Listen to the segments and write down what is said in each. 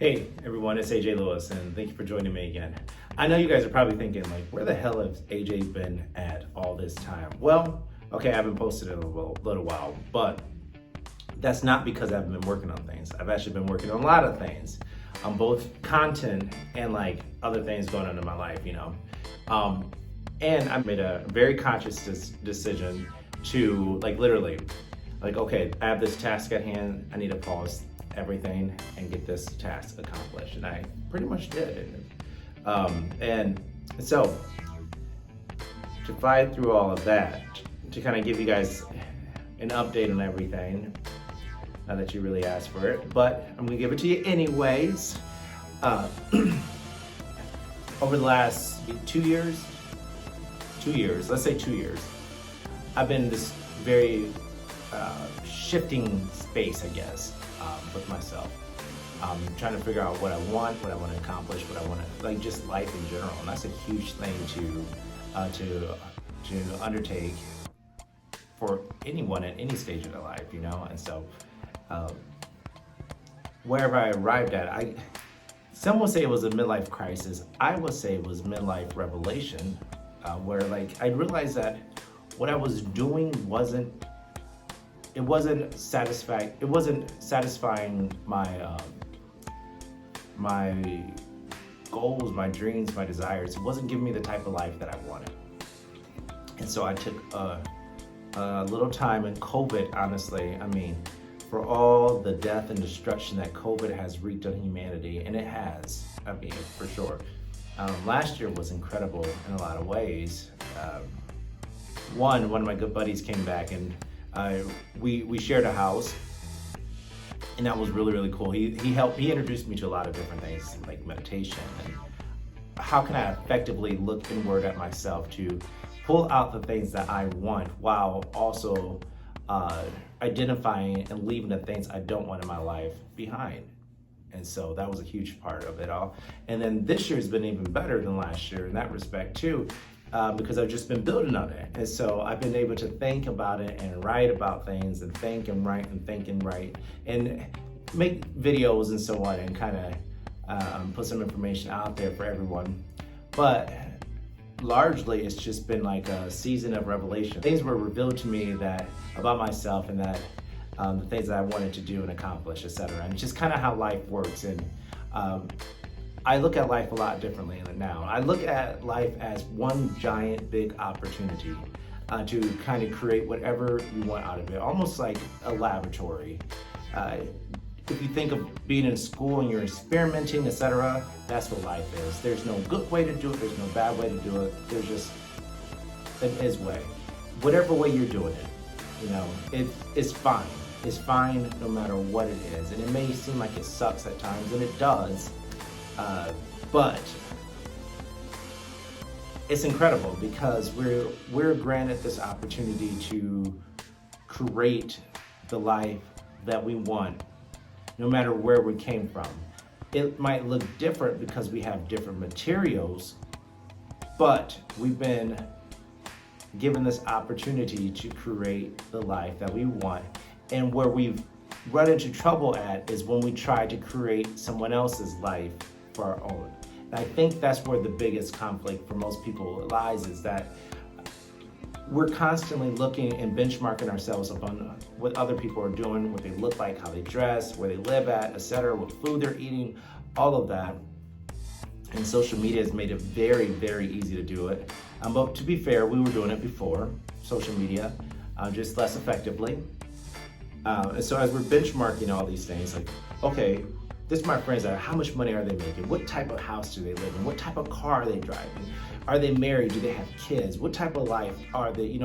Hey everyone, it's AJ Lewis, and thank you for joining me again. I know you guys are probably thinking, like, where the hell has AJ been at all this time? Well, okay, I haven't posted in a little while, but that's not because I haven't been working on things. I've actually been working on a lot of things, on both content and like other things going on in my life, And I made a very conscious decision to, like, literally, like, okay, I have this task at hand. I need to pause everything and get this task accomplished, and I pretty much did. And so to fight through all of that, to kind of give you guys an update on everything, not that you really asked for it, but I'm gonna give it to you anyways. Over the last 2 years, let's say 2 years, I've been in this very shifting space, I guess, with myself. Trying to figure out what I want to accomplish, what I want to, like, just life in general. And that's a huge thing to undertake for anyone at any stage of their life, And so, wherever I arrived at, some will say it was a midlife crisis. I would say it was midlife revelation, where, like, I realized that what I was doing wasn't satisfying my goals, my dreams, my desires. It wasn't giving me the type of life that I wanted. And so I took a little time in COVID, honestly. I mean, for all the death and destruction that COVID has wreaked on humanity, and it has, I mean, for sure. Last year was incredible in a lot of ways. One of my good buddies came back, and we shared a house, and that was really, really cool. He introduced me to a lot of different things, like meditation, and how can I effectively look inward at myself to pull out the things that I want, while also identifying and leaving the things I don't want in my life behind. And so that was a huge part of it all. And then this year's been even better than last year in that respect too, because I've just been building on it. And so I've been able to think about it and write about things, and think and write and think and write, and make videos and so on, and kind of put some information out there for everyone. But largely it's just been like a season of revelation. Things were revealed to me about myself, and that the things that I wanted to do and accomplish, etc. And it's just kind of how life works. And I look at life a lot differently now. I look at life as one giant big opportunity to kind of create whatever you want out of it, almost like a laboratory. If you think of being in school and you're experimenting, etc., that's what life is. There's no good way to do it, there's no bad way to do it, there's just an is way. Whatever way you're doing it, it's fine. It's fine no matter what it is. And it may seem like it sucks at times, and it does, but it's incredible because we're granted this opportunity to create the life that we want, no matter where we came from. It might look different because we have different materials, but we've been given this opportunity to create the life that we want. And where we've run into trouble at is when we try to create someone else's life for our own. And I think that's where the biggest conflict for most people lies, is that we're constantly looking and benchmarking ourselves upon what other people are doing, what they look like, how they dress, where they live at, etc., what food they're eating, all of that. And social media has made it very, very easy to do it. But to be fair, we were doing it before social media, just less effectively. And so as we're benchmarking all these things, like, okay, this is my friends, how much money are they making? What type of house do they live in? What type of car are they driving? Are they married? Do they have kids? What type of life are they,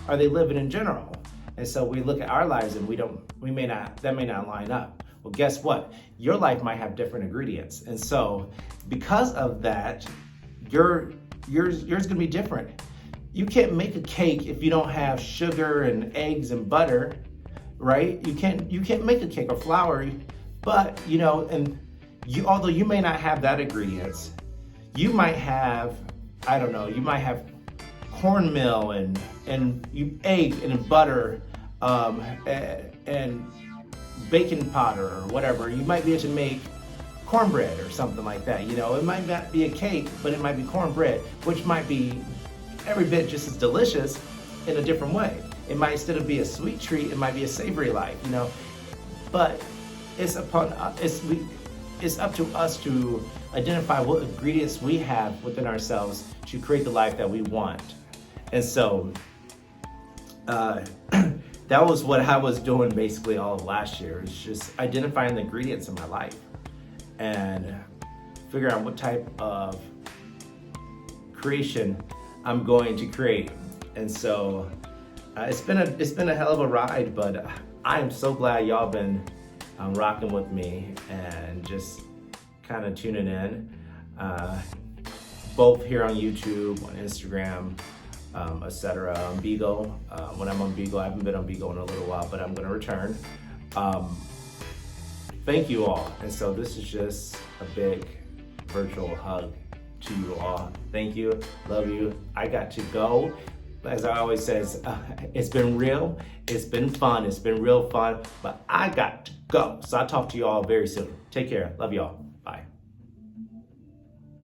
are they living in general? And so we look at our lives and that may not line up. Well, guess what? Your life might have different ingredients. And so because of that, yours gonna be different. You can't make a cake if you don't have sugar and eggs and butter, right? You can't make a cake or flour, but although you may not have that ingredients, you might have, I don't know, you might have cornmeal and egg and butter, and baking powder or whatever. You might be able to make cornbread or something like that. You know, it might not be a cake, but it might be cornbread, which might be every bit just as delicious in a different way. It might, instead of be a sweet treat, it might be a savory life, you know. But it's up to us to identify what ingredients we have within ourselves to create the life that we want. And so that was what I was doing basically all of last year. It's just identifying the ingredients in my life and figure out what type of creation I'm going to create. And so it's been a hell of a ride, but I am so glad y'all been rocking with me and just kind of tuning in, both here on YouTube, on Instagram, etc. On Beagle. When I'm on Beagle, I haven't been on Beagle in a little while, but I'm going to return. Thank you all. And so this is just a big virtual hug to you all. Thank you. Love you. I got to go. As I always says, it's been real. It's been fun. It's been real fun, but I got to go. So I'll talk to you all very soon. Take care. Love y'all.